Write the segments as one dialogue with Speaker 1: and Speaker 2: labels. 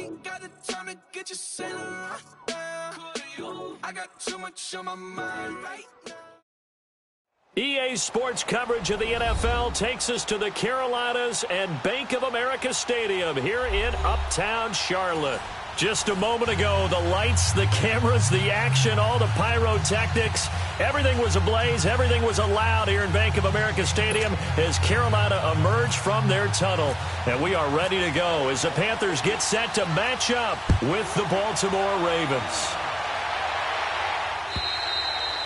Speaker 1: ain't got the time to get you sailing right now. I got too much on my mind right now.
Speaker 2: EA Sports coverage of the NFL takes us to the Carolinas and Bank of America Stadium here in Uptown Charlotte. Just a moment ago, the lights, the cameras, the action, all the pyrotechnics, everything was ablaze, everything was allowed here in Bank of America Stadium as Carolina emerged from their tunnel. And we are ready to go as the Panthers get set to match up with the Baltimore Ravens.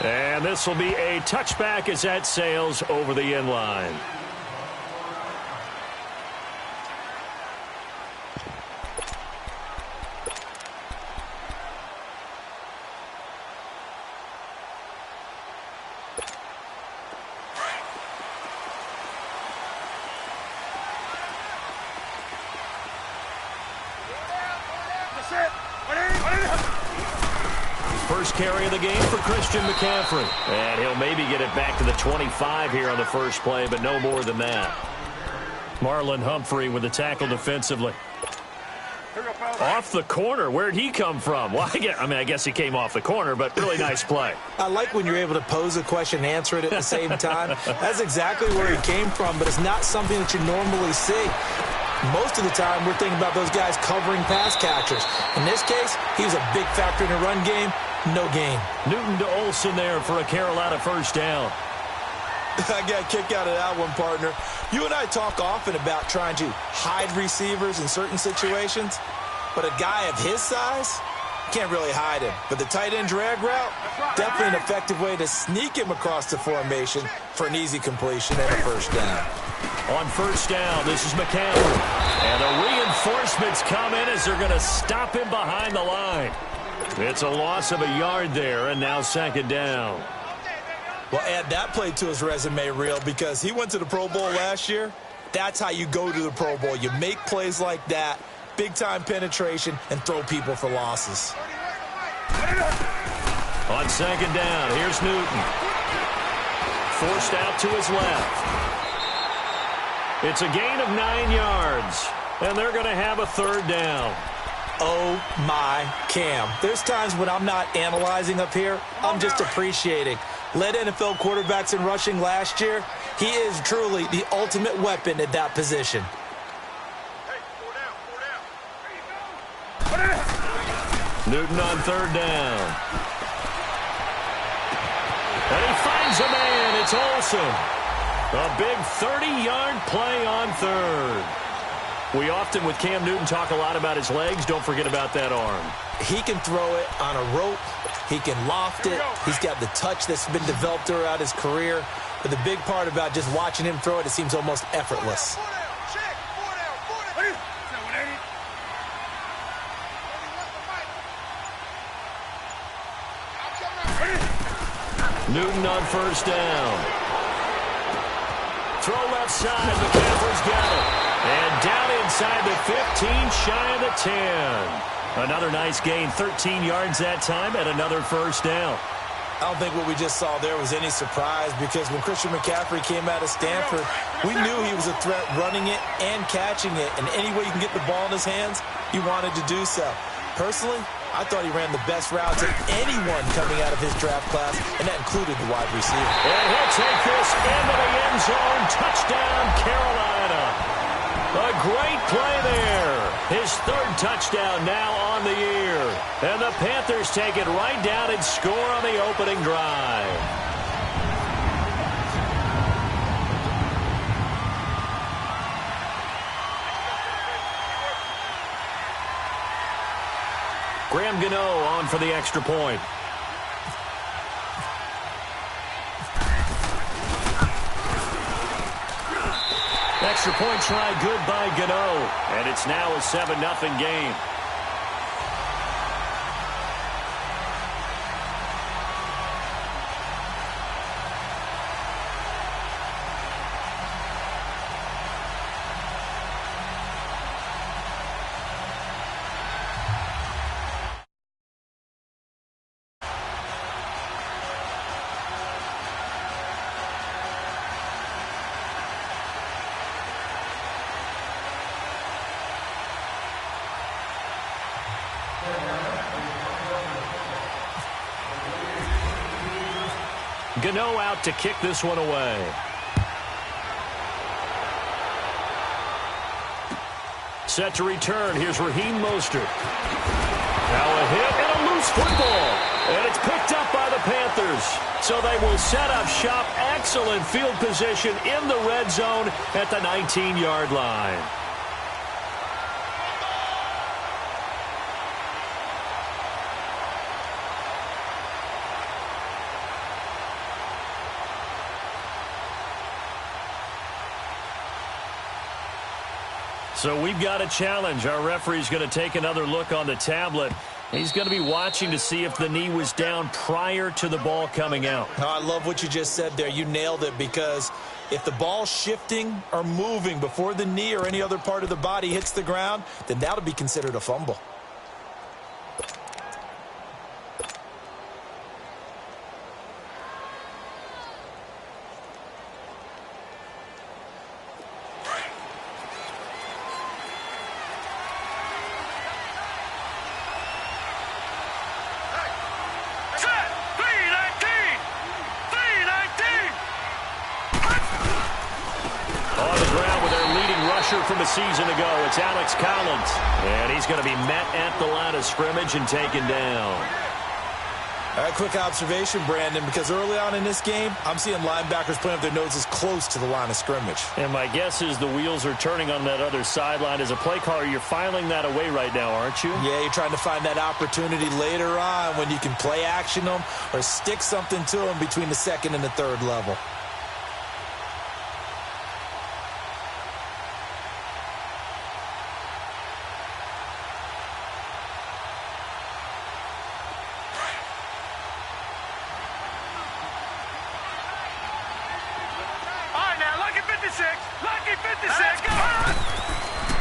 Speaker 2: And this will be a touchback as that sails over the end line. First carry of the game for Christian McCaffrey. And he'll maybe get it back to the 25 here on the first play, but no more than that. Marlon Humphrey with the tackle defensively. Off the corner. Where'd he come from? Well, I guess he came off the corner, but really nice play.
Speaker 3: I like when you're able to pose a question and answer it at the same time. That's exactly where he came from, but it's not something that you normally see. Most of the time, we're thinking about those guys covering pass catchers. In this case, he was a big factor in the run game. No gain.
Speaker 2: Newton to Olsen there for a Carolina first down.
Speaker 3: I got a kick out of that one, partner. You and I talk often about trying to hide receivers in certain situations, but a guy of his size can't really hide him. But the tight end drag route, definitely an effective way to sneak him across the formation for an easy completion and a first down.
Speaker 2: On first down, this is McCaffrey. And the reinforcements come in as they're going to stop him behind the line. It's a loss of a yard there, and now second down.
Speaker 3: Well, add that play to his resume reel because he went to the Pro Bowl last year. That's how you go to the Pro Bowl. You make plays like that, big-time penetration, and throw people for losses.
Speaker 2: On second down, here's Newton. Forced out to his left. It's a gain of 9 yards, and they're going to have a third down.
Speaker 3: Oh, my Cam. There's times when I'm not analyzing up here. I'm just appreciating. Led NFL quarterbacks in rushing last year. He is truly the ultimate weapon at that position.
Speaker 2: Newton on third down. And he finds a man. It's Olsen. A big 30-yard play on third. We often, with Cam Newton, talk a lot about his legs. Don't forget about that arm.
Speaker 3: He can throw it on a rope. He can loft it. He's got the touch that's been developed throughout his career. But the big part about just watching him throw it, it seems almost effortless.
Speaker 2: Newton on first down. Throw left side. McCaffrey's got it. And down inside the 15, shy of the 10. Another nice gain, 13 yards that time, and another first down.
Speaker 3: I don't think what we just saw there was any surprise because when Christian McCaffrey came out of Stanford, we knew he was a threat running it and catching it. And any way you can get the ball in his hands, he wanted to do so. Personally, I thought he ran the best routes of anyone coming out of his draft class, and that included the wide receiver.
Speaker 2: And he'll take this into the end zone. Touchdown, Carolina. A great play there. His third touchdown now on the year. And the Panthers take it right down and score on the opening drive. Graham Gano on for the extra point. Extra point try good by Gano. And it's now a 7-0 game. Gano out to kick this one away. Set to return. Here's Raheem Mostert. Now a hit and a loose football. And it's picked up by the Panthers. So they will set up shop. Excellent field position in the red zone at the 19-yard line. So we've got a challenge. Our referee's going to take another look on the tablet. He's going to be watching to see if the knee was down prior to the ball coming out.
Speaker 3: Oh, I love what you just said there. You nailed it, because if the ball's shifting or moving before the knee or any other part of the body hits the ground, then that'll be considered a fumble.
Speaker 2: From a season ago, it's Alex Collins. And he's going to be met at the line of scrimmage and taken down.
Speaker 3: All right, quick observation, Brandon, because early on in this game, I'm seeing linebackers putting up their noses close to the line of scrimmage.
Speaker 2: And my guess is the wheels are turning on that other sideline. As a play caller, you're filing that away right now, aren't you?
Speaker 3: Yeah, you're trying to find that opportunity later on when you can play action them or stick something to them between the second and the third level.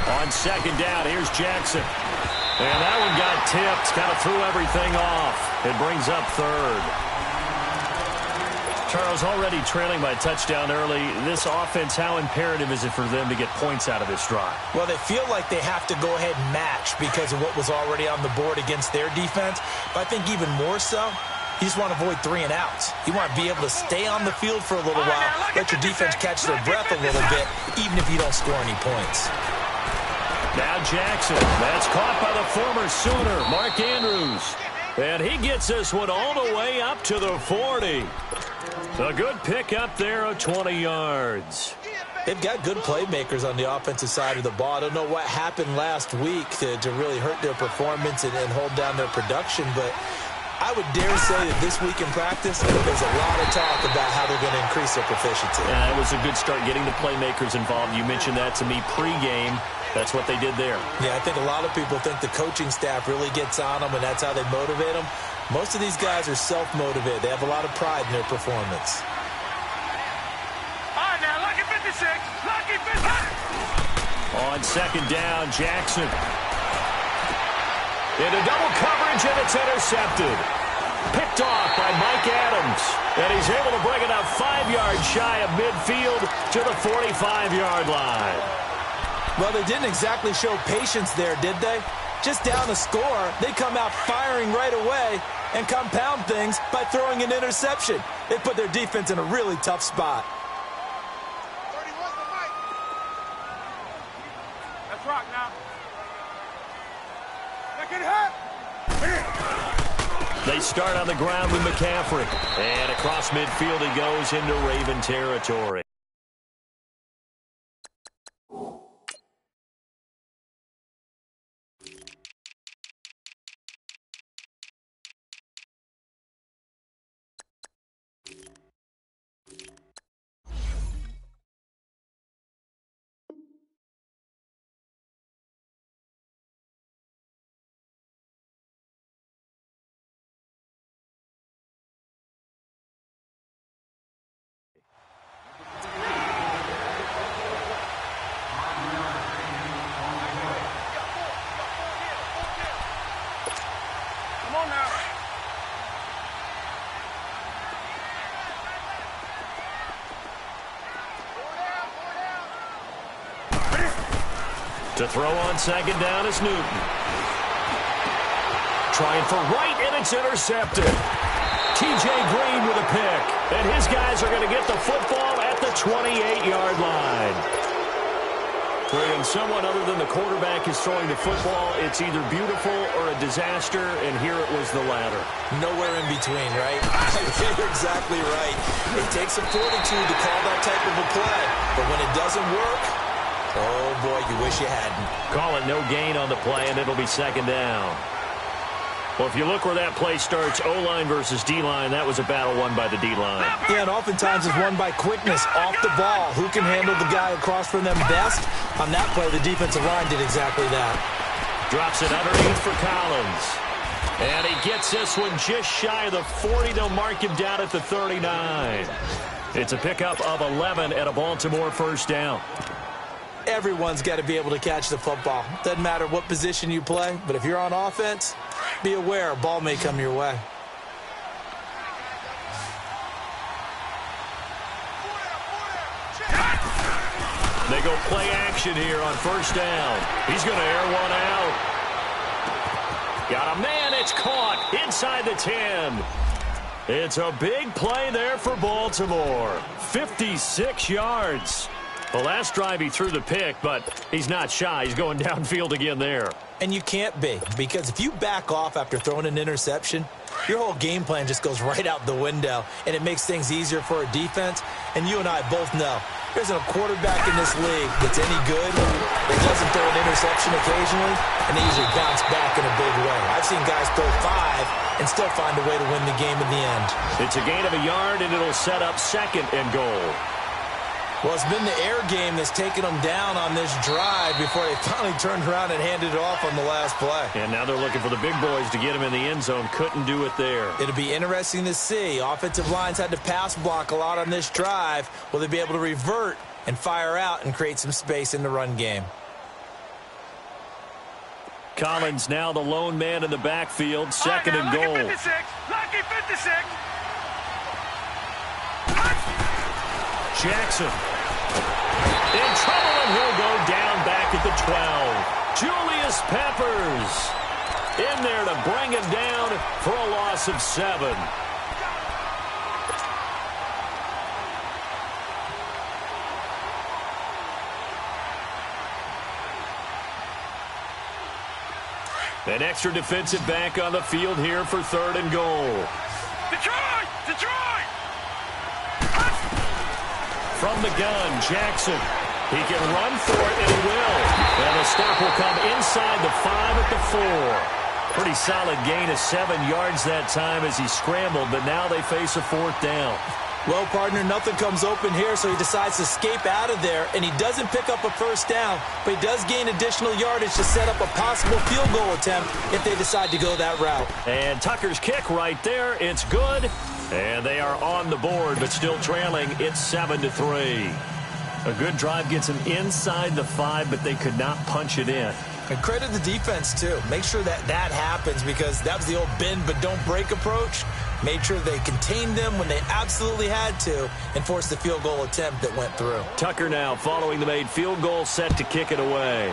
Speaker 2: On second down, here's Jackson. And that one got tipped, kind of threw everything off. It brings up third. Charles, already trailing by a touchdown early. This offense, how imperative is it for them to get points out of this drive?
Speaker 3: Well, they feel like they have to go ahead and match because of what was already on the board against their defense. But I think even more so, you just want to avoid 3 and outs. You want to be able to stay on the field for a little while, let your defense catch their breath a little bit, even if you don't score any points.
Speaker 2: Now Jackson, that's caught by the former Sooner, Mark Andrews. And he gets this one all the way up to the 40. A good pick up there of 20 yards.
Speaker 3: They've got good playmakers on the offensive side of the ball. I don't know what happened last week to really hurt their performance and hold down their production, but I would dare say that this week in practice, there's a lot of talk about how they're going to increase their proficiency.
Speaker 2: Yeah, it was a good start getting the playmakers involved. You mentioned that to me pregame. That's what they did there.
Speaker 3: Yeah, I think a lot of people think the coaching staff really gets on them, and that's how they motivate them. Most of these guys are self-motivated. They have a lot of pride in their performance.
Speaker 1: All right, now, lucky 56. Lucky 56.
Speaker 2: On second down, Jackson. Into double coverage, and it's intercepted. Picked off by Mike Adams. And he's able to bring it up 5 yards shy of midfield to the 45-yard line.
Speaker 3: Well, they didn't exactly show patience there, did they? Just down a score, they come out firing right away and compound things by throwing an interception. They put their defense in a really tough spot.
Speaker 1: 31's the mic. Let's rock now. Look at her.
Speaker 2: They start on the ground with McCaffrey. And across midfield he goes into Raven territory. To throw on second down is Newton. trying for right, and it's intercepted. T.J. Green with a pick. And his guys are going to get the football at the 28-yard line. When someone other than the quarterback is throwing the football, it's either beautiful or a disaster, and here it was the latter.
Speaker 3: Nowhere in between, right? You're exactly right. It takes a fortitude to call that type of a play. But when it doesn't work, oh, boy, you wish you hadn't.
Speaker 2: Call it no gain on the play, and it'll be second down. Well, if you look where that play starts, O-line versus D-line, that was a battle won by the D-line.
Speaker 3: Yeah, and oftentimes it's won by quickness off the ball. Who can handle the guy across from them best? On that play, the defensive line did exactly that.
Speaker 2: Drops it underneath for Collins. And he gets this one just shy of the 40. They'll mark him down at the 39. It's a pickup of 11 at a Baltimore first down.
Speaker 3: Everyone's got to be able to catch the football. Doesn't matter what position you play, but if you're on offense, be aware a ball may come your way.
Speaker 2: They go play action here on first down. He's going to air one out. Got a man. It's caught inside the 10. It's a big play there for Baltimore. 56 yards. The last drive he threw the pick, but he's not shy. He's going downfield again there.
Speaker 3: And you can't be, because if you back off after throwing an interception, your whole game plan just goes right out the window, and it makes things easier for a defense. And you and I both know there isn't a quarterback in this league that's any good that doesn't throw an interception occasionally, and they usually bounce back in a big way. I've seen guys throw 5 and still find a way to win the game in the end.
Speaker 2: It's a gain of a yard, and it'll set up second and goal.
Speaker 3: Well, it's been the air game that's taken them down on this drive before they finally turned around and handed it off on the last play.
Speaker 2: And now they're looking for the big boys to get him in the end zone. Couldn't do it there.
Speaker 3: It'll be interesting to see. Offensive lines had to pass block a lot on this drive. Will they be able to revert and fire out and create some space in the run game?
Speaker 2: Collins now the lone man in the backfield. Second and goal.
Speaker 1: Lucky 56. Lucky 56.
Speaker 2: Jackson in trouble, and he'll go down back at the 12. Julius Peppers in there to bring him down for a loss of 7. An extra defensive back on the field here for third and goal.
Speaker 1: Detroit! Detroit!
Speaker 2: From the gun, Jackson. He can run for it, and he will. And the stop will come inside the 5 at the 4. Pretty solid gain of 7 yards that time as he scrambled, but now they face a 4th down.
Speaker 3: Well, partner, nothing comes open here, so he decides to escape out of there, and he doesn't pick up a first down, but he does gain additional yardage to set up a possible field goal attempt if they decide to go that route.
Speaker 2: And Tucker's kick right there. It's good. And they are on the board, but still trailing. It's 7-3. A good drive gets them inside the 5, but they could not punch it in.
Speaker 3: And credit the defense, too. Make sure that happens, because that was the old bend but don't break approach. Made sure they contained them when they absolutely had to and forced the field goal attempt that went through.
Speaker 2: Tucker now following the made field goal, set to kick it away.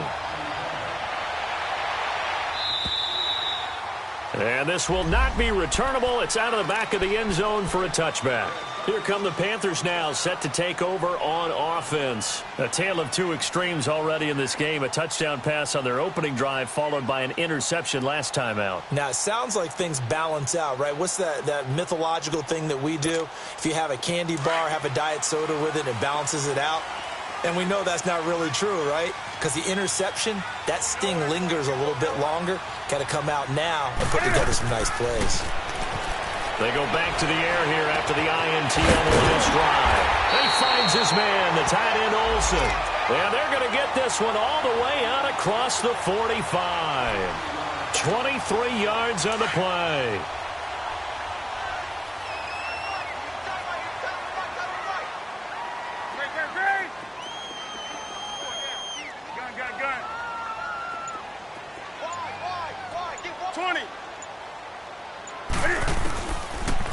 Speaker 2: And this will not be returnable. It's out of the back of the end zone for a touchback. Here come the Panthers now, set to take over on offense. A tale of two extremes already in this game. A touchdown pass on their opening drive, followed by an interception last time out.
Speaker 3: Now, it sounds like things balance out, right? What's that mythological thing that we do? If you have a candy bar, have a diet soda with it, it balances it out. And we know that's not really true, right? Because the interception, that sting lingers a little bit longer. Got to come out now and put together some nice plays.
Speaker 2: They go back to the air here after the INT on the last drive. He finds his man, the tight end Olsen. And they're going to get this one all the way out across the 45. 23 yards on the play.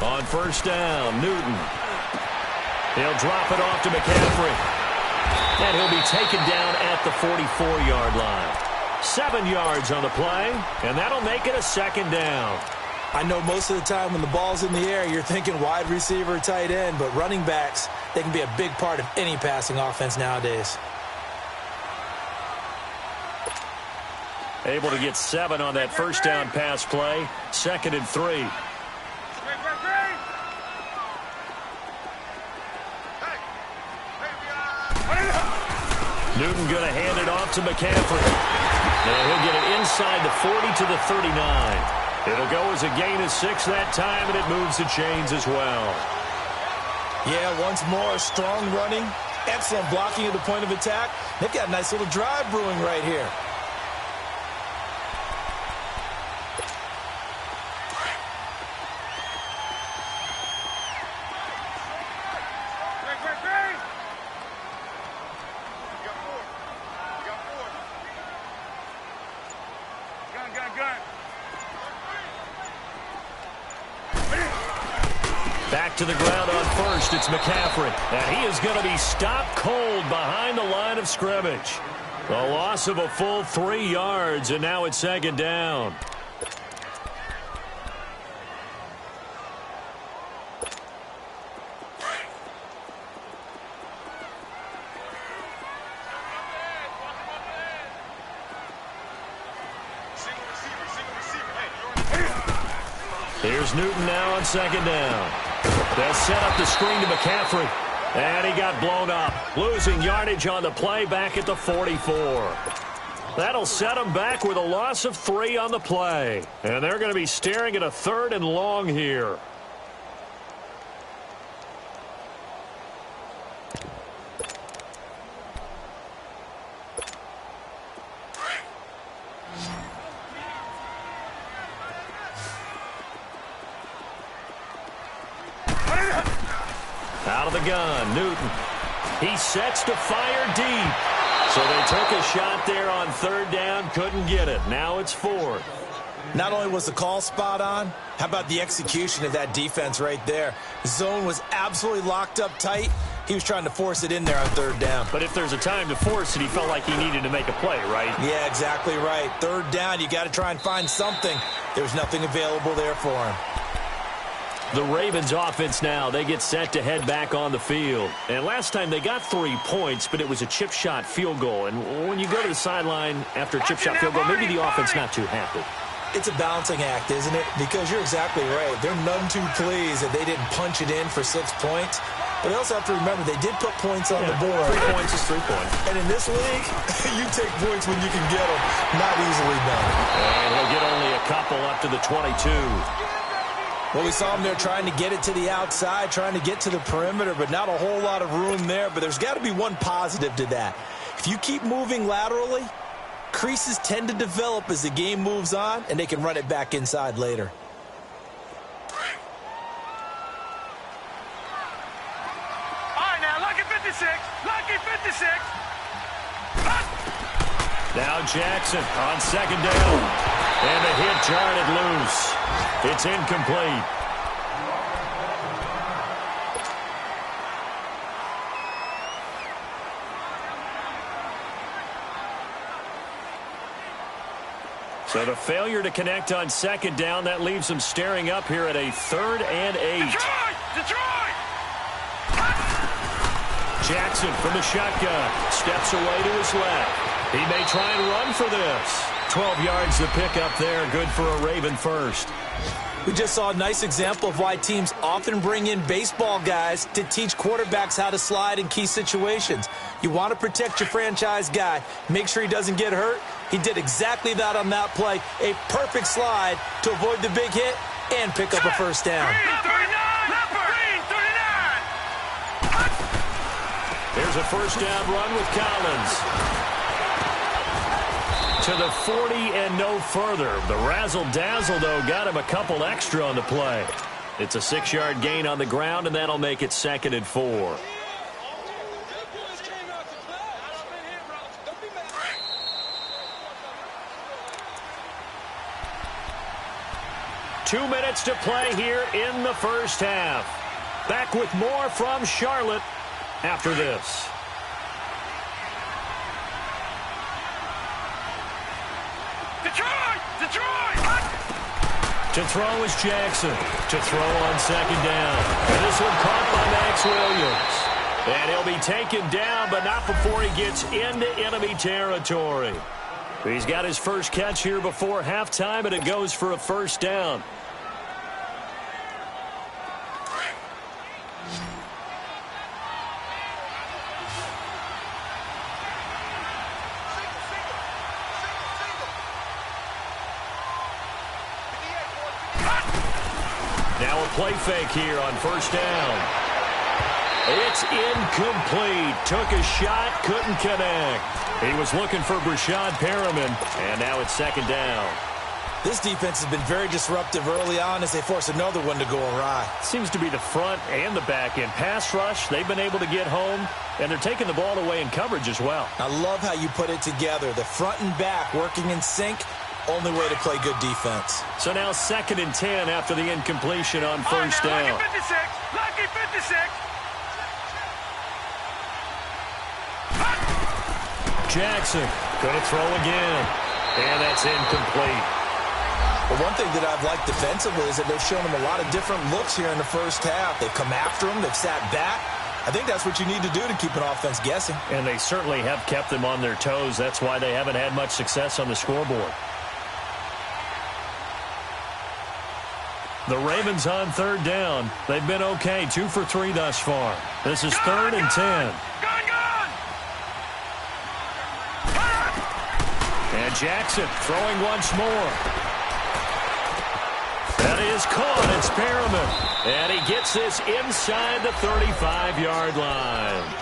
Speaker 2: On first down, Newton. He'll drop it off to McCaffrey. And he'll be taken down at the 44-yard line. 7 yards on the play, and that'll make it a second down.
Speaker 3: I know most of the time when the ball's in the air, you're thinking wide receiver, tight end, but running backs, they can be a big part of any passing offense nowadays.
Speaker 2: Able to get 7 on that first down pass play. 2nd and 3. Newton going to hand it off to McCaffrey. And he'll get it inside the 40 to the 39. It'll go as a gain of 6 that time, and it moves the chains as well.
Speaker 3: Yeah, once more, strong running, excellent blocking at the point of attack. They've got a nice little drive brewing right here.
Speaker 2: Back to the ground on first. It's McCaffrey. And he is going to be stopped cold behind the line of scrimmage. A loss of a full 3 yards, and now it's 2nd down. Here's Newton now on 2nd down. They'll set up the screen to McCaffrey. And he got blown up. Losing yardage on the play back at the 44. That'll set him back with a loss of 3 on the play. And they're going to be staring at a 3rd and long here. Out of the gun, Newton. He sets to fire deep. So they took a shot there on 3rd down, couldn't get it. Now it's 4th.
Speaker 3: Not only was the call spot on, how about the execution of that defense right there? The zone was absolutely locked up tight. He was trying to force it in there on 3rd down.
Speaker 2: But if there's a time to force it, he felt like he needed to make a play, right?
Speaker 3: Yeah, exactly right. 3rd down, you got to try and find something. There was nothing available there for him.
Speaker 2: The Ravens offense now, they get set to head back on the field. And last time they got 3 points, but it was a chip shot field goal. And when you go to the sideline after a chip shot field goal, maybe the offense not too happy.
Speaker 3: It's a balancing act, isn't it? Because you're exactly right. They're none too pleased that they didn't punch it in for 6 points. But they also have to remember they did put points on the board.
Speaker 2: 3 points is 3 points.
Speaker 3: And in this league, you take points when you can get them. Not easily done.
Speaker 2: And he'll get only a couple up to the 22.
Speaker 3: Well, we saw him there trying to get it to the outside, trying to get to the perimeter, but not a whole lot of room there. But there's got to be one positive to that. If you keep moving laterally, creases tend to develop as the game moves on, and they can run it back inside later.
Speaker 4: All right, now, lucky 56. Lucky 56.
Speaker 2: Now Jackson on 2nd down. And the hit jarred it loose. It's incomplete. So the failure to connect on 2nd down, that leaves them staring up here at a 3rd and 8.
Speaker 4: Detroit!
Speaker 2: Jackson from the shotgun. Steps away to his left. He may try and run for this. 12 yards to pick up there. Good for a Raven first.
Speaker 3: We just saw a nice example of why teams often bring in baseball guys to teach quarterbacks how to slide in key situations. You want to protect your franchise guy. Make sure he doesn't get hurt. He did exactly that on that play. A perfect slide to avoid the big hit and pick up a first down.
Speaker 2: Here's a first down run with Collins. To the 40 and no further. The razzle-dazzle, though, got him a couple extra on the play. It's a 6-yard gain on the ground, and that'll make it 2nd and 4. Two minutes to play here in the first half. Back with more from Charlotte after this. To throw is Jackson. To throw on second down. And this one caught by Max Williams. And he'll be taken down, but not before he gets into enemy territory. He's got his first catch here before halftime, and it goes for a first down. Now a play fake here on first down. It's incomplete. Took a shot, couldn't connect. He was looking for Brashad Perriman, and now it's second down.
Speaker 3: This defense has been very disruptive early on as they force another one to go awry.
Speaker 2: Seems to be the front and the back end. Pass rush, they've been able to get home, and they're taking the ball away in coverage as well.
Speaker 3: I love how you put it together. The front and back working in sync. Only way to play good defense.
Speaker 2: So now 2nd and 10 after the incompletion on first down.
Speaker 4: Lucky 56. Lucky 56.
Speaker 2: Jackson going to throw again. And that's incomplete.
Speaker 3: Well, one thing that I've liked defensively is that they've shown him a lot of different looks here in the first half. They've come after him. They've sat back. I think that's what you need to do to keep an offense guessing.
Speaker 2: And they certainly have kept them on their toes. That's why they haven't had much success on the scoreboard. The Ravens on third down. They've been okay, 2 for 3 thus far. This is 3rd and 10. And Jackson throwing once more. That is caught. It's Perriman. And he gets this inside the 35-yard line.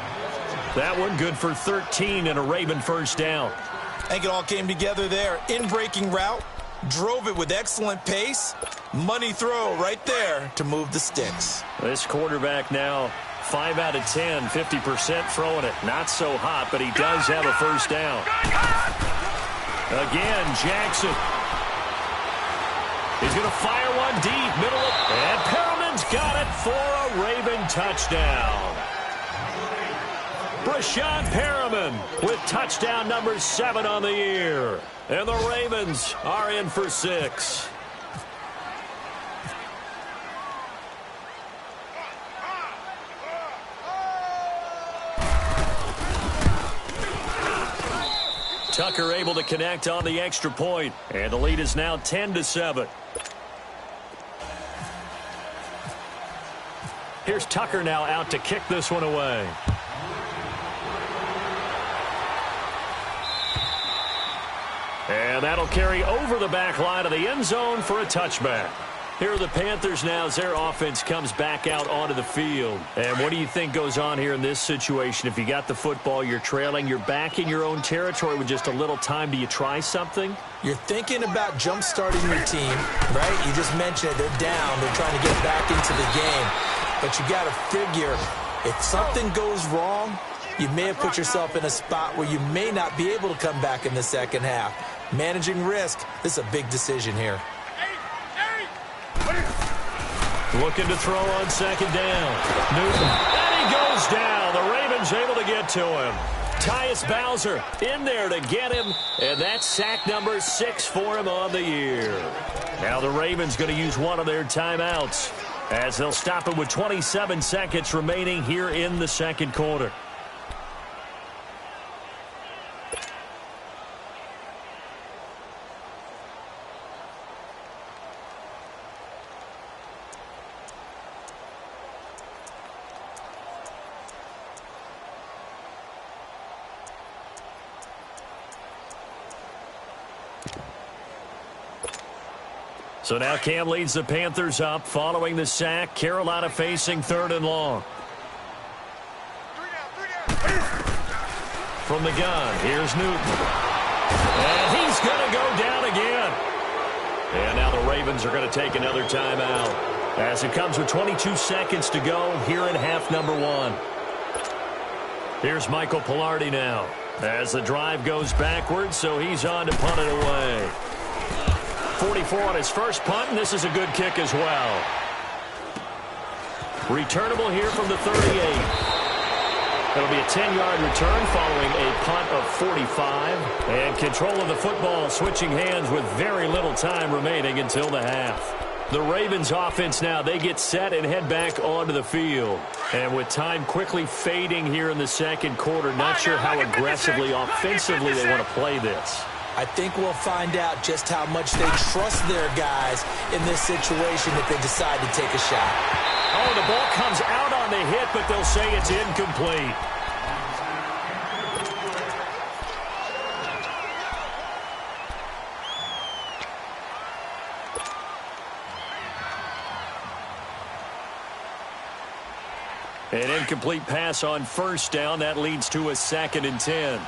Speaker 2: That one good for 13 and a Raven first down.
Speaker 3: I think it all came together there. In-breaking route. Drove it with excellent pace. Money throw right there to move the sticks.
Speaker 2: This quarterback now 5 out of 10, 50% throwing it. Not so hot, but he does have a first down. Again, Jackson. He's going to fire one deep, middle of, and Perriman's got it for a Raven touchdown. Brashad Perriman with touchdown number 7 on the year. And the Ravens are in for 6. Tucker able to connect on the extra point, and the lead is now 10-7. Here's Tucker now out to kick this one away. And that'll carry over the back line of the end zone for a touchback. Here are the Panthers now as their offense comes back out onto the field. And what do you think goes on here in this situation? If you got the football, you're trailing, you're back in your own territory with just a little time. Do you try something?
Speaker 3: You're thinking about jump-starting your team, right? You just mentioned it. They're down. They're trying to get back into the game. But you got to figure if something goes wrong, you may have put yourself in a spot where you may not be able to come back in the second half. Managing risk, this is a big decision here.
Speaker 2: Looking to throw on second down. Newton. And he goes down. The Ravens able to get to him. Tyus Bowser in there to get him. And that's sack number 6 for him on the year. Now the Ravens going to use one of their timeouts as they'll stop it with 27 seconds remaining here in the second quarter. So now Cam leads the Panthers up following the sack. Carolina facing 3rd and long. From the gun, here's Newton. And he's going to go down again. And now the Ravens are going to take another timeout as it comes with 22 seconds to go here in half number 1. Here's Michael Pilardi now as the drive goes backwards, so he's on to punt it away. 44 on his first punt, and this is a good kick as well. Returnable here from the 38. It'll be a 10-yard return following a punt of 45. And control of the football switching hands with very little time remaining until the half. The Ravens offense now, they get set and head back onto the field. And with time quickly fading here in the second quarter, not sure how aggressively, offensively they want to play this.
Speaker 3: I think we'll find out just how much they trust their guys in this situation if they decide to take a shot.
Speaker 2: Oh, the ball comes out on the hit, but they'll say it's incomplete. An incomplete pass on first down. That leads to a 2nd and 10.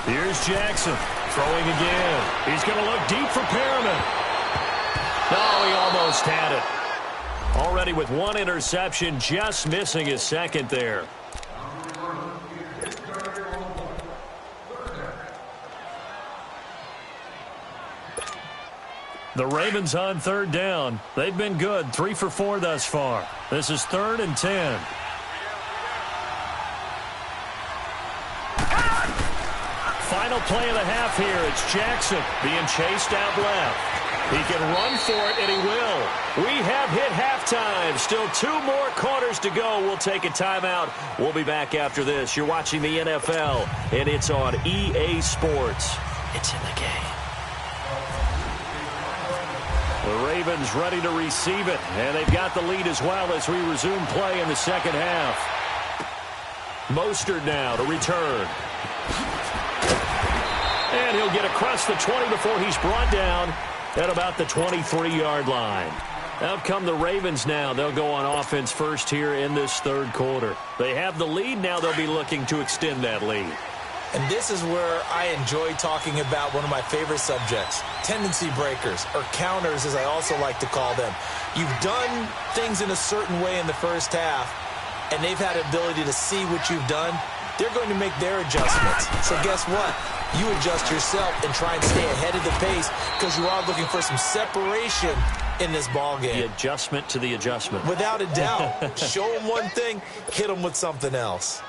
Speaker 2: Here's Jackson throwing again. He's going to look deep for Perriman. No, he almost had it. Already with one interception, just missing his second there. The Ravens on 3rd down. They've been good, 3 for 4 thus far. This is 3rd and 10. Final play of the half here. It's Jackson being chased out left. He can run for it, and he will. We have hit halftime. Still 2 more quarters to go. We'll take a timeout. We'll be back after this. You're watching the NFL, and it's on EA Sports. It's in the game. The Ravens ready to receive it, and they've got the lead as well as we resume play in the second half. Mostert now to return. And he'll get across the 20 before he's brought down at about the 23-yard line. Out come the Ravens now. They'll go on offense first here in this 3rd quarter. They have the lead. Now they'll be looking to extend that lead.
Speaker 3: And this is where I enjoy talking about one of my favorite subjects, tendency breakers, or counters as I also like to call them. You've done things in a certain way in the first half, and they've had the ability to see what you've done. They're going to make their adjustments. So guess what? You adjust yourself and try and stay ahead of the pace because you are looking for some separation in this ball game.
Speaker 2: The adjustment to the adjustment.
Speaker 3: Without a doubt. Show them one thing, hit them with something else.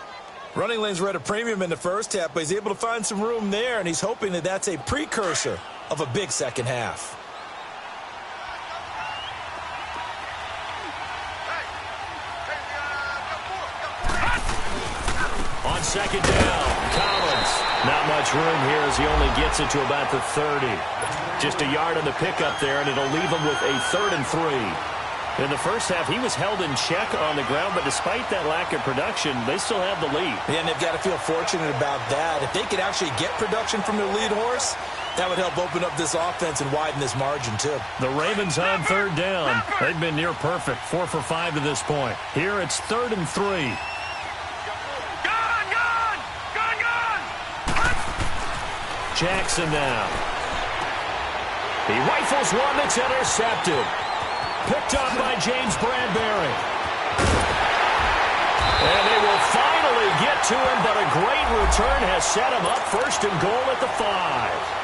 Speaker 3: Running lanes were at a premium in the first half, but he's able to find some room there, and he's hoping that that's a precursor of a big second half.
Speaker 2: On 2nd down, Collins. Not much room here as he only gets it to about the 30. Just a yard on the pickup there, and it'll leave him with a 3rd and 3. In the first half, he was held in check on the ground, but despite that lack of production, they still have the lead.
Speaker 3: Yeah, and they've got to feel fortunate about that. If they could actually get production from their lead horse, that would help open up this offense and widen this margin, too.
Speaker 2: The Ravens on 3rd down. They've been near perfect, 4 for 5 to this point. Here it's 3rd and 3. Jackson now. He rifles one that's intercepted. Picked up by James Bradbury. And they will finally get to him, but a great return has set him up 1st and goal at the 5.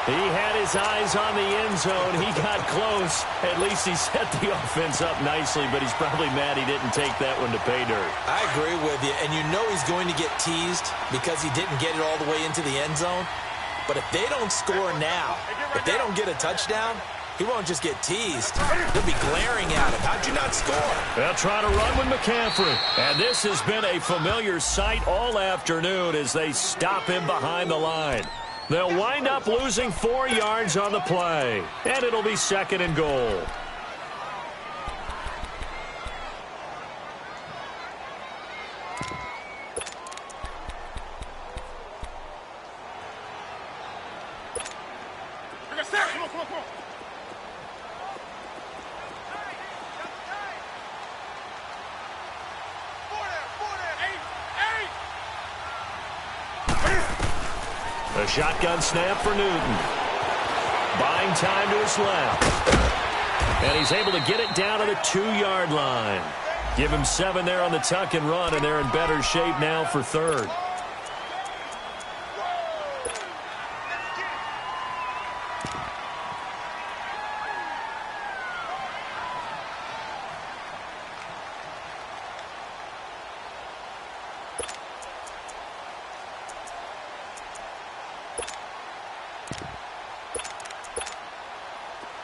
Speaker 2: He had his eyes on the end zone. He got close. At least he set the offense up nicely, but he's probably mad he didn't take that one to pay dirt.
Speaker 3: I agree with you, and you know he's going to get teased because he didn't get it all the way into the end zone. But if they don't score now, if they don't get a touchdown, he won't just get teased. They'll be glaring at him. How'd you not score?
Speaker 2: They'll try to run with McCaffrey. And this has been a familiar sight all afternoon as they stop him behind the line. They'll wind up losing 4 yards on the play. And it'll be 2nd and goal. A shotgun snap for Newton. Buying time to his left. And he's able to get it down to the 2-yard line. Give him 7 there on the tuck and run, and they're in better shape now for 3rd.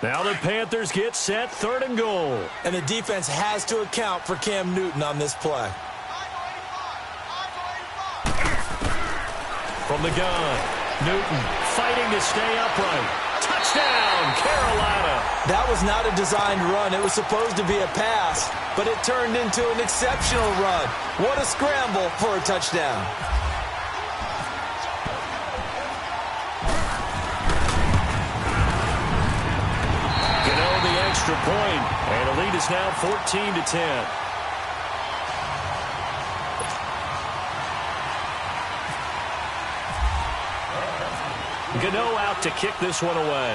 Speaker 2: Now the Panthers get set, 3rd and goal.
Speaker 3: And the defense has to account for Cam Newton on this play.
Speaker 2: From the gun, Newton fighting to stay upright. Touchdown, Carolina.
Speaker 3: That was not a designed run. It was supposed to be a pass, but it turned into an exceptional run. What a scramble for a touchdown.
Speaker 2: The extra point, and the lead is now 14-10. Gano out to kick this one away.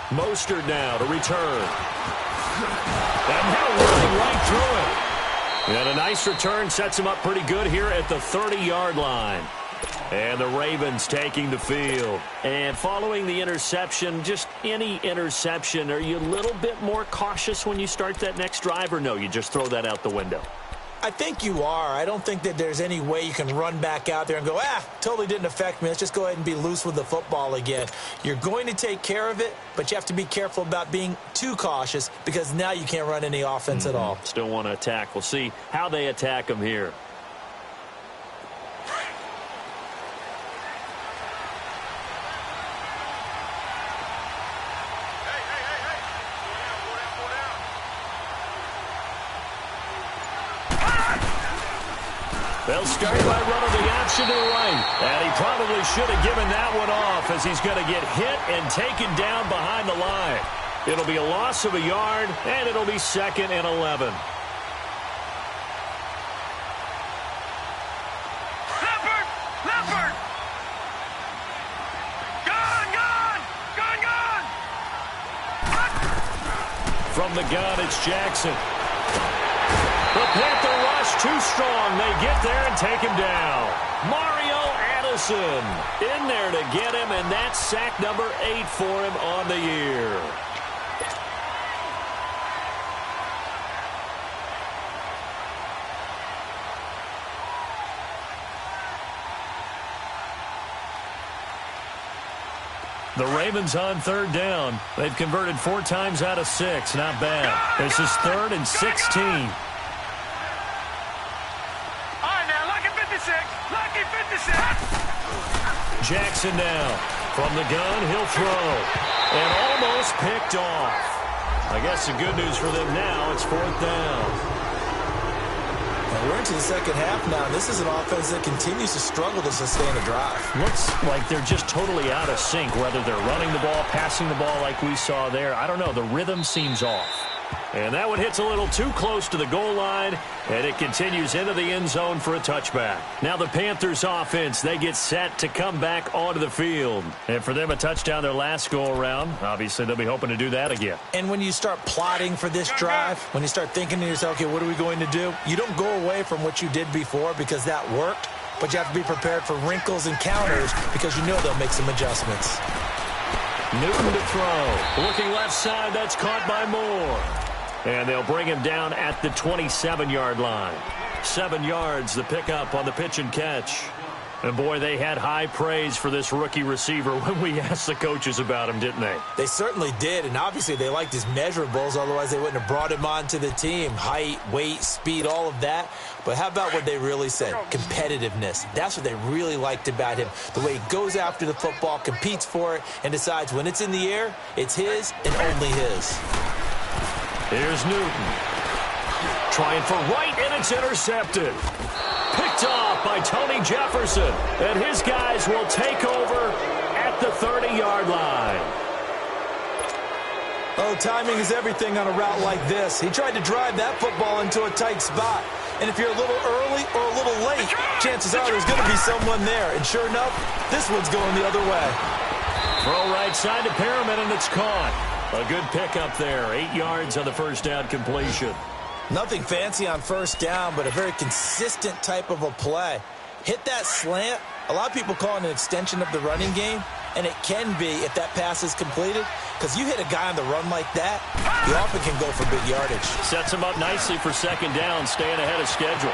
Speaker 2: Mostert now to return. And now running right through it. And a nice return sets him up pretty good here at the 30-yard line. And the Ravens taking the field. And following the interception, just any interception, are you a little bit more cautious when you start that next drive, or no, you just throw that out the window?
Speaker 3: I think you are. I don't think that there's any way you can run back out there and go, totally didn't affect me. Let's just go ahead and be loose with the football again. You're going to take care of it, but you have to be careful about being too cautious because now you can't run any offense at all.
Speaker 2: Still want to attack. We'll see how they attack them here. They'll start by running the option to the right. And he probably should have given that one off as he's going to get hit and taken down behind the line. It'll be a loss of a yard, and it'll be 2nd and 11.
Speaker 4: Leopard! Gone!
Speaker 2: From the gun, it's Jackson. The Panther rush too strong. They get there and take him down. Mario Addison in there to get him, and that's sack number 8 for him on the year. The Ravens on 3rd down. They've converted 4 times out of 6. Not bad. This is 3rd and 16. Jackson now. From the gun, he'll throw. And almost picked off. I guess the good news for them now, it's 4th down.
Speaker 3: We're into the second half now. This is an offense that continues to struggle to sustain a drive.
Speaker 2: Looks like they're just totally out of sync, whether they're running the ball, passing the ball like we saw there. I don't know. The rhythm seems off. And that one hits a little too close to the goal line, and it continues into the end zone for a touchback. Now the Panthers offense, they get set to come back onto the field. And for them, a touchdown their last go-around. Obviously, they'll be hoping to do that again.
Speaker 3: And when you start plotting for this drive, when you start thinking to yourself, okay, what are we going to do? You don't go away from what you did before because that worked, but you have to be prepared for wrinkles and counters because you know they'll make some adjustments.
Speaker 2: Newton to throw. Looking left side, that's caught by Moore. And they'll bring him down at the 27-yard line. 7 yards, the pickup on the pitch and catch. And, boy, they had high praise for this rookie receiver when we asked the coaches about him, didn't they?
Speaker 3: They certainly did, and obviously they liked his measurables. Otherwise, they wouldn't have brought him onto the team. Height, weight, speed, all of that. But how about what they really said? Competitiveness. That's what they really liked about him. The way he goes after the football, competes for it, and decides when it's in the air, it's his and only his.
Speaker 2: Here's Newton. Trying for right, and it's intercepted. Picked off by Tony Jefferson. And his guys will take over at the 30-yard line.
Speaker 3: Oh, timing is everything on a route like this. He tried to drive that football into a tight spot. And if you're a little early or a little late, chances are there's going to be someone there. And sure enough, this one's going the other way.
Speaker 2: Throw right side to Perriman, and it's caught. A good pickup there. 8 yards on the first down completion.
Speaker 3: Nothing fancy on first down, but a very consistent type of a play. Hit that slant. A lot of people call it an extension of the running game, and it can be if that pass is completed, because you hit a guy on the run like that, he often can go for big yardage.
Speaker 2: Sets him up nicely for second down, staying ahead of schedule.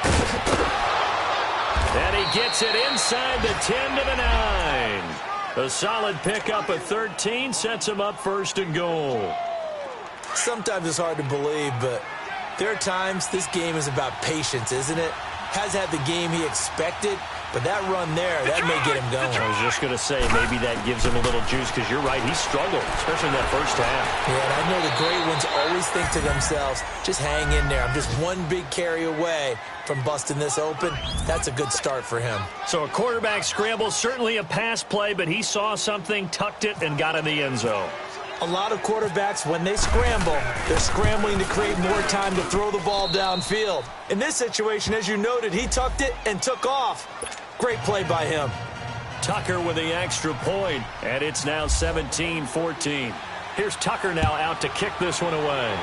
Speaker 2: And he gets it inside the 10 to the 9. A solid pickup at 13 sets him up first and goal.
Speaker 3: Sometimes it's hard to believe, but there are times this game is about patience, isn't it? Has had the game he expected, but that run there, that may get him going.
Speaker 2: I was just going to say, maybe that gives him a little juice, because you're right, he struggled, especially in that first half.
Speaker 3: Yeah, and I know the great ones always think to themselves, just hang in there. I'm just one big carry away from busting this open. That's a good start for him.
Speaker 2: So a quarterback scramble, certainly a pass play, but he saw something, tucked it, and got in the end zone.
Speaker 3: A lot of quarterbacks, when they scramble, they're scrambling to create more time to throw the ball downfield. In this situation, as you noted, he tucked it and took off. Great play by him.
Speaker 2: Tucker with the extra point, and it's now 17-14. Here's Tucker now out to kick this one away.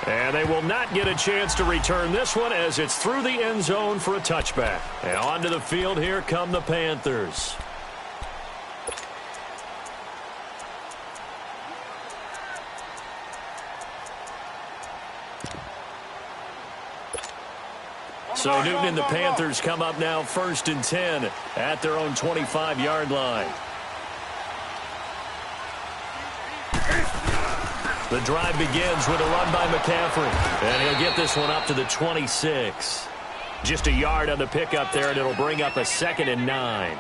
Speaker 2: And they will not get a chance to return this one as it's through the end zone for a touchback. And onto the field, here come the Panthers. So Newton and the Panthers come up now 1st and 10 at their own 25-yard line. The drive begins with a run by McCaffrey. And he'll get this one up to the 26. Just a yard on the pickup there, and it'll bring up a 2nd and 9.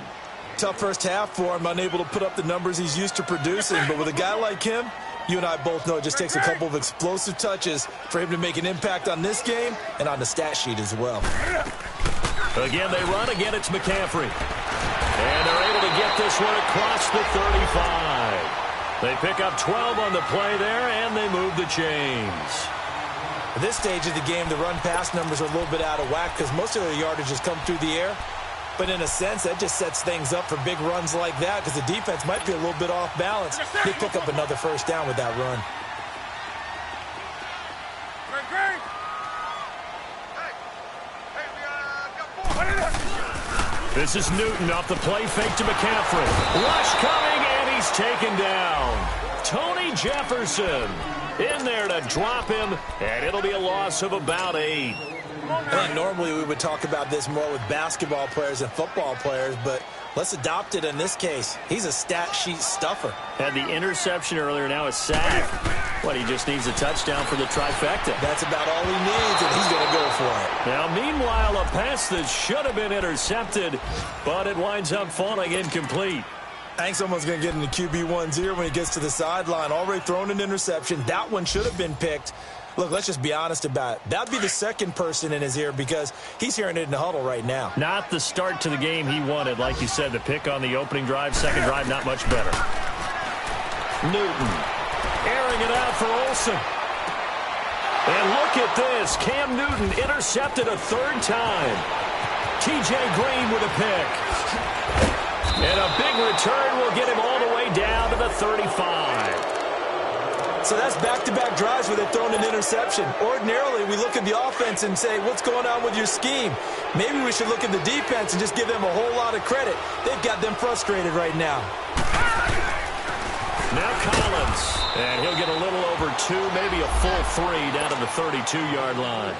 Speaker 3: Tough first half for him, unable to put up the numbers he's used to producing. But with a guy like him, you and I both know it just takes a couple of explosive touches for him to make an impact on this game and on the stat sheet as well.
Speaker 2: Again, they run. Again, it's McCaffrey. And they're able to get this one across the 35. They pick up 12 on the play there, and they move the chains.
Speaker 3: At this stage of the game, the run-pass numbers are a little bit out of whack because most of their yardage has come through the air. But in a sense, that just sets things up for big runs like that because the defense might be a little bit off balance. They pick up another first down with that run.
Speaker 2: This is Newton off the play fake to McCaffrey. Rush coming, and he's taken down. Tony Jefferson in there to drop him, and it'll be a loss of about 8.
Speaker 3: I think normally we would talk about this more with basketball players and football players, but let's adopt it in this case. He's a stat sheet stuffer.
Speaker 2: Had the interception earlier, now a sack. What, he just needs a touchdown for the trifecta.
Speaker 3: That's about all he needs, and he's going to go for it.
Speaker 2: Now, meanwhile, a pass that should have been intercepted, but it winds up falling incomplete.
Speaker 3: I think someone's going to get in the QB1's ear when he gets to the sideline. Already thrown an interception. That one should have been picked. Look, let's just be honest about it. That'd be the second person in his ear because he's hearing it in the huddle right now.
Speaker 2: Not the start to the game he wanted. Like you said, the pick on the opening drive, second drive, not much better. Newton airing it out for Olsen. And look at this. Cam Newton intercepted a 3rd time. T.J. Green with a pick. And a big return will get him all the way down to the 35.
Speaker 3: So that's back-to-back drives where they've thrown an interception. Ordinarily, we look at the offense and say, what's going on with your scheme? Maybe we should look at the defense and just give them a whole lot of credit. They've got them frustrated right now.
Speaker 2: Now Collins. And he'll get a little over 2, maybe a full 3 down to the 32-yard line.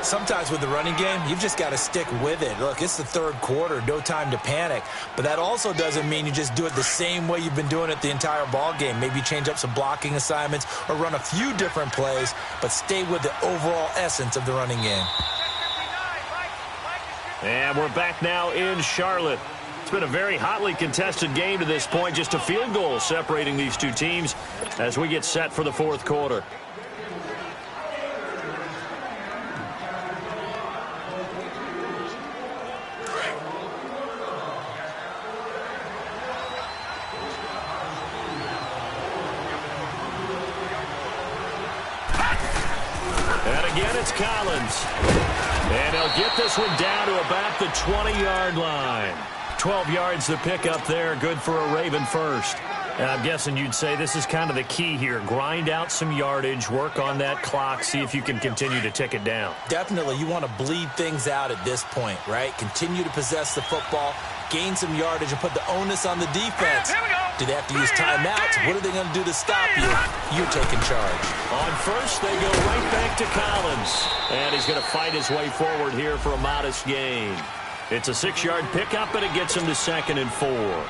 Speaker 3: Sometimes with the running game, you've just got to stick with it. Look, it's the 3rd quarter, no time to panic. But that also doesn't mean you just do it the same way you've been doing it the entire ball game. Maybe change up some blocking assignments or run a few different plays, but stay with the overall essence of the running game.
Speaker 2: And we're back now in Charlotte. It's been a very hotly contested game to this point. Just a field goal separating these two teams as we get set for the 4th quarter. Again, it's Collins. And he'll get this one down to about the 20-yard line. 12 yards to pick up there. Good for a Raven first. And I'm guessing you'd say this is kind of the key here. Grind out some yardage, work on that clock, see if you can continue to tick it down.
Speaker 3: Definitely. You want to bleed things out at this point, right? Continue to possess the football, gain some yardage, and put the onus on the defense.
Speaker 4: Here we go.
Speaker 3: Do they have to use timeouts? What are they going to do to stop you? You're taking charge.
Speaker 2: On first, they go right back to Collins. And he's going to fight his way forward here for a modest gain. It's a 6-yard pickup, and it gets him to 2nd and 4.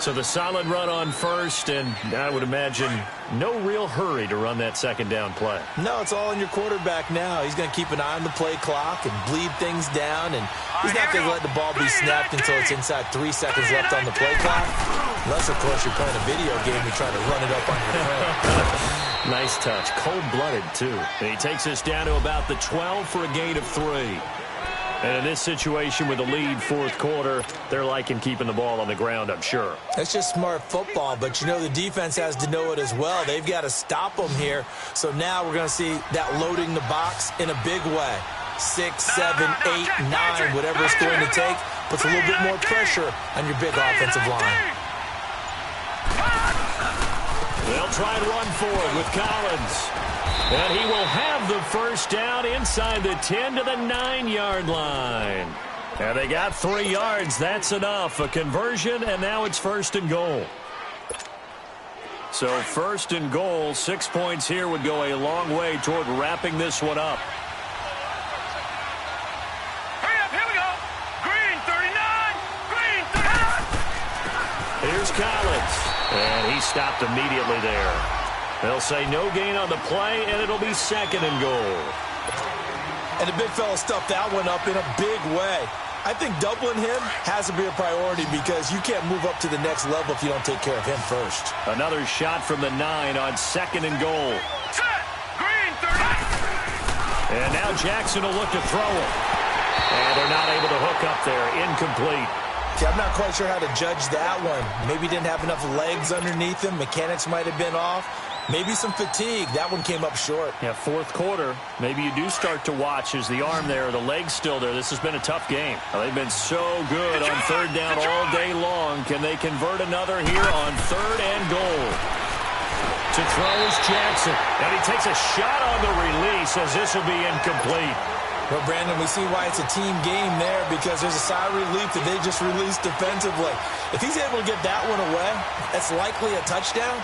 Speaker 2: So the solid run on first, and I would imagine no real hurry to run that second down play.
Speaker 3: No, it's all on your quarterback now. He's going to keep an eye on the play clock and bleed things down, and he's not going to let the ball be snapped until it's inside 3 seconds left on the play clock. Unless, of course, you're playing a video game and trying to run it up on your phone.
Speaker 2: Nice touch. Cold-blooded, too. And he takes us down to about the 12 for a gain of 3. And in this situation with the lead fourth quarter, they're liking keeping the ball on the ground, I'm sure.
Speaker 3: That's just smart football, but, you know, the defense has to know it as well. They've got to stop them here. So now we're going to see that loading the box in a big way. 6, 7, 8, 9, whatever it's going to take, puts a little bit more pressure on your big offensive line.
Speaker 2: They'll try and run forward with Collins. And he will have the first down inside the 10 to the 9-yard line. And they got 3 yards. That's enough. A conversion, and now it's 1st and goal. So 1st and goal, 6 points here would go a long way toward wrapping this one up.
Speaker 4: Hurry up, here we go. Green 39, green 39.
Speaker 2: Here's Collins. And he stopped immediately there. They'll say no gain on the play, and it'll be 2nd and goal.
Speaker 3: And the big fella stuffed that one up in a big way. I think doubling him has to be a priority because you can't move up to the next level if you don't take care of him first.
Speaker 2: Another shot from the 9 on 2nd and goal.
Speaker 4: Set, green 30.
Speaker 2: And now Jackson will look to throw it. And they're not able to hook up there. Incomplete.
Speaker 3: I'm not quite sure how to judge that one. Maybe he didn't have enough legs underneath him. Mechanics might have been off. Maybe some fatigue. That one came up short.
Speaker 2: Yeah, fourth quarter. Maybe you do start to watch as the arm there, the leg's still there. This has been a tough game. They've been so good on 3rd down all day long. Can they convert another here on 3rd and goal? To throw is Jackson. And he takes a shot on the release as this will be incomplete.
Speaker 3: Well, Brandon, we see why it's a team game there because there's a sigh of relief that they just released defensively. If he's able to get that one away, that's likely a touchdown.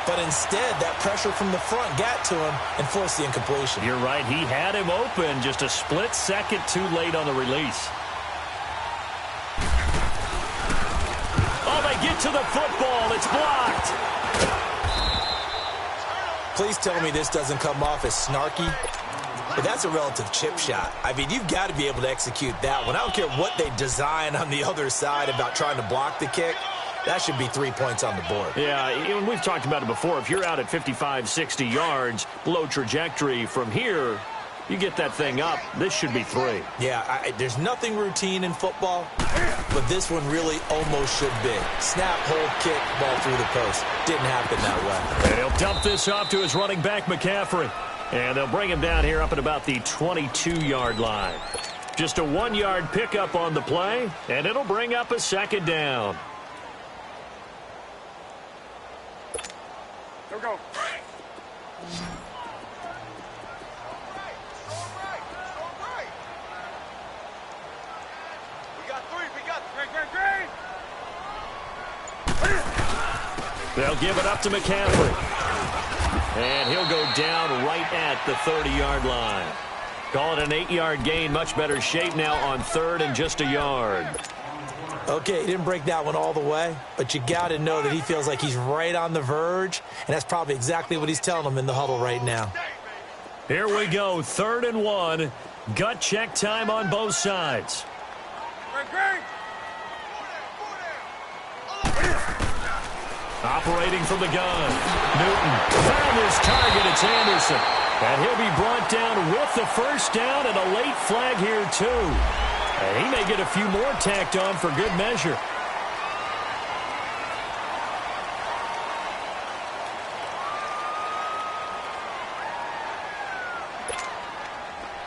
Speaker 3: But instead, that pressure from the front got to him and forced the incompletion.
Speaker 2: You're right. He had him open just a split second too late on the release. Oh, they get to the football. It's blocked.
Speaker 3: Please tell me this doesn't come off as snarky. But that's a relative chip shot. I mean, you've got to be able to execute that one. I don't care what they design on the other side about trying to block the kick. That should be 3 points on the board.
Speaker 2: Yeah, and we've talked about it before. If you're out at 55, 60 yards, low trajectory from here, you get that thing up, this should be 3.
Speaker 3: Yeah, there's nothing routine in football, but this one really almost should be. Snap, hold, kick, ball through the post. Didn't happen that way.
Speaker 2: And he'll dump this off to his running back, McCaffrey. And they'll bring him down here up at about the 22-yard line. Just a 1-yard pickup on the play, and it'll bring up a 2nd down.
Speaker 4: Here we go. We got 3. We got green.
Speaker 2: They'll give it up to McCaffrey. And he'll go down right at the 30-yard line. Call it an 8-yard gain. Much better shape now on 3rd and just a yard.
Speaker 3: Okay, he didn't break that one all the way, but you got to know that he feels like he's right on the verge, and that's probably exactly what he's telling them in the huddle right now.
Speaker 2: Here we go, 3rd and 1. Gut check time on both sides. Operating from the gun. Newton found his target. It's Anderson. And he'll be brought down with the first down and a late flag here, too. And he may get a few more tacked on for good measure.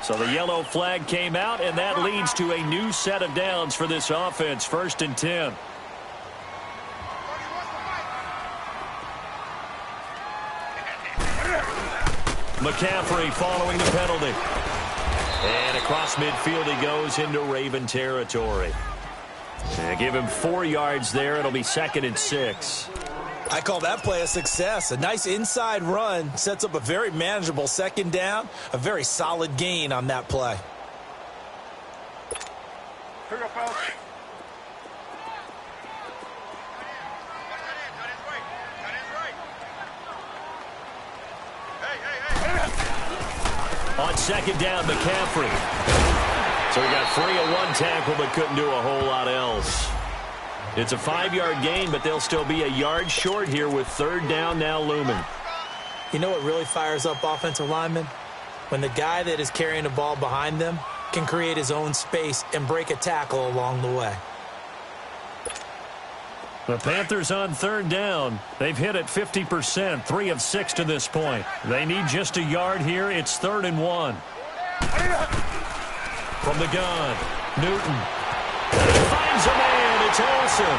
Speaker 2: So the yellow flag came out, and that leads to a new set of downs for this offense. 1st and 10. McCaffrey following the penalty. And across midfield he goes into Raven territory. And give him 4 yards there. It'll be 2nd and 6.
Speaker 3: I call that play a success. A nice inside run sets up a very manageable second down, a very solid gain on that play.
Speaker 4: Here we go, fellas.
Speaker 2: On second down, McCaffrey. So he got free of one tackle but couldn't do a whole lot else. It's a 5-yard gain, but they'll still be a yard short here with third down now looming.
Speaker 3: You know what really fires up offensive linemen? When the guy that is carrying the ball behind them can create his own space and break a tackle along the way.
Speaker 2: The Panthers on third down. They've hit it 50%, 3 of 6 to this point. They need just a yard here. It's 3rd and 1. From the gun, Newton. He finds a man. It's Olsen.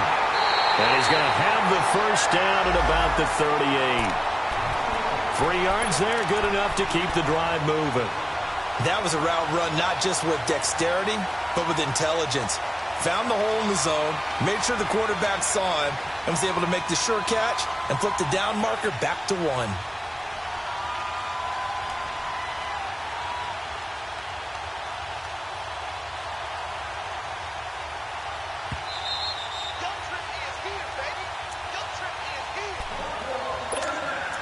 Speaker 2: And he's going to have the first down at about the 38. 3 yards there, good enough to keep the drive moving.
Speaker 3: That was a route run not just with dexterity, but with intelligence. Found the hole in the zone, made sure the quarterback saw him, and was able to make the sure catch and flip the down marker back to 1.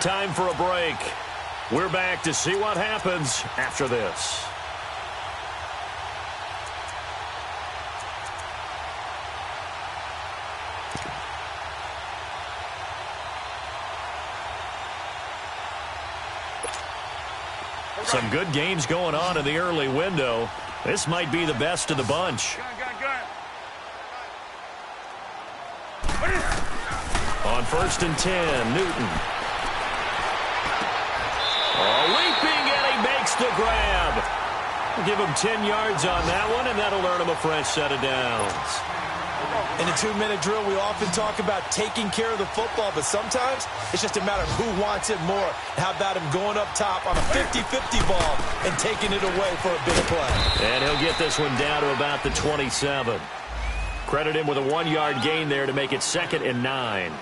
Speaker 2: Time for a break. We're back to see what happens after this. Some good games going on in the early window. This might be the best of the bunch. On 1st and 10, Newton. Leaping, and he makes the grab. We'll give him 10 yards on that one, and that'll earn him a fresh set of downs.
Speaker 3: In a 2-minute drill, we often talk about taking care of the football, but sometimes it's just a matter of who wants it more. How about him going up top on a 50-50 ball and taking it away for a big play?
Speaker 2: And he'll get this one down to about the 27. Credit him with a 1-yard gain there to make it 2nd and 9.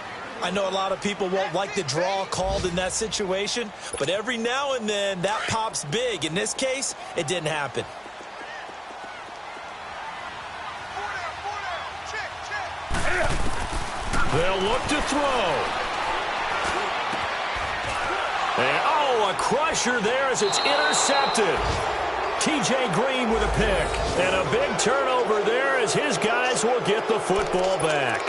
Speaker 3: I know a lot of people won't like the draw called in that situation, but every now and then that pops big. In this case, it didn't happen.
Speaker 2: They'll look to throw. And, a crusher there as it's intercepted. TJ Green with a pick. And a big turnover there as his guys will get the football back.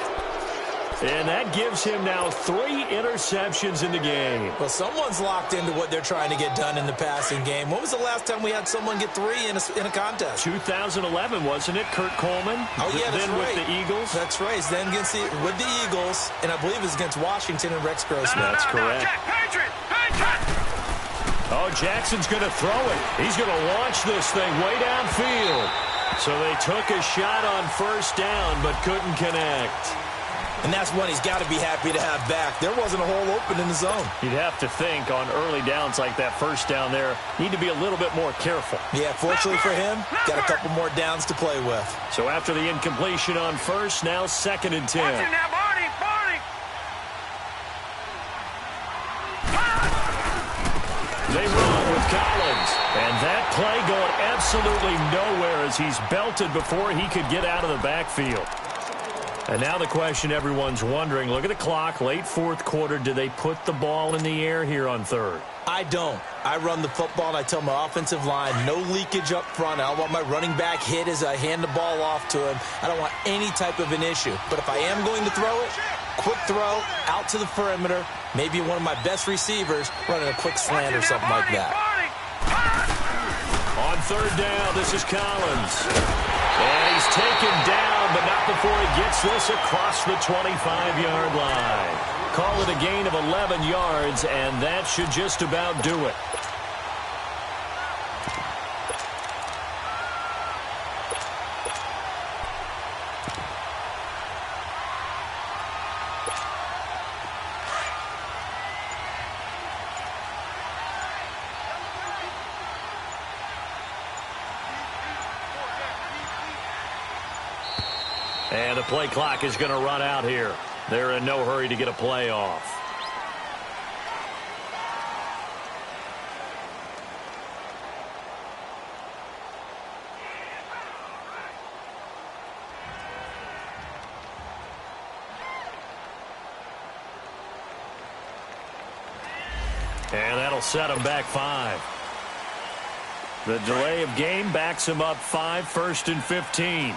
Speaker 2: And that gives him now 3 interceptions in the game.
Speaker 3: Well, someone's locked into what they're trying to get done in the passing game. When was the last time we had someone get 3 in a contest?
Speaker 2: 2011, wasn't it? Kurt Coleman?
Speaker 3: Oh, yeah, that's
Speaker 2: then
Speaker 3: right.
Speaker 2: With the Eagles?
Speaker 3: That's right. Then with the Eagles, and I believe it was against Washington and Rex Grossman.
Speaker 2: That's correct. Oh, Jackson's going to throw it. He's going to launch this thing way downfield. So they took a shot on 1st down, but couldn't connect.
Speaker 3: And that's one he's got to be happy to have back. There wasn't a hole open in the zone.
Speaker 2: You'd have to think on early downs like that 1st down there, need to be a little bit more careful.
Speaker 3: Yeah, fortunately for him, got a couple more downs to play with.
Speaker 2: So after the incompletion on 1st, now 2nd and 10. They run with Collins. And that play going absolutely nowhere as he's belted before he could get out of the backfield. And now the question everyone's wondering, look at the clock, late 4th quarter, do they put the ball in the air here on 3rd?
Speaker 3: I don't. I run the football, and I tell my offensive line, no leakage up front. I don't want my running back hit as I hand the ball off to him. I don't want any type of an issue. But if I am going to throw it, quick throw, out to the perimeter, maybe one of my best receivers running a quick slant or something like that.
Speaker 2: On 3rd down, this is Collins. And he's taken down, but not before he gets this across the 25-yard line. Call it a gain of 11 yards, and that should just about do it. And the play clock is going to run out here. They're in no hurry to get a play off. And that'll set him back 5. The delay of game backs him up 5, 1st and 15.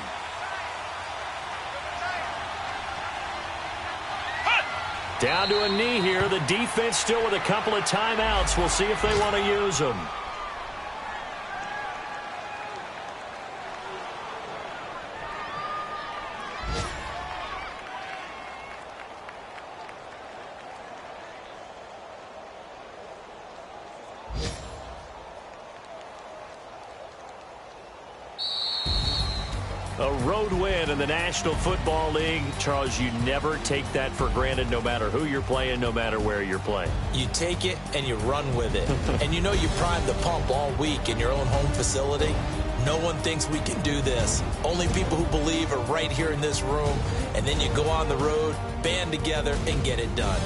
Speaker 2: Down to a knee here. The defense still with a couple of timeouts. We'll see if they want to use them. A road win in the National Football League. Charles, you never take that for granted no matter who you're playing, no matter where you're playing.
Speaker 3: You take it and you run with it. And you know you primed the pump all week in your own home facility. No one thinks we can do this. Only people who believe are right here in this room. And then you go on the road, band together, and get it done.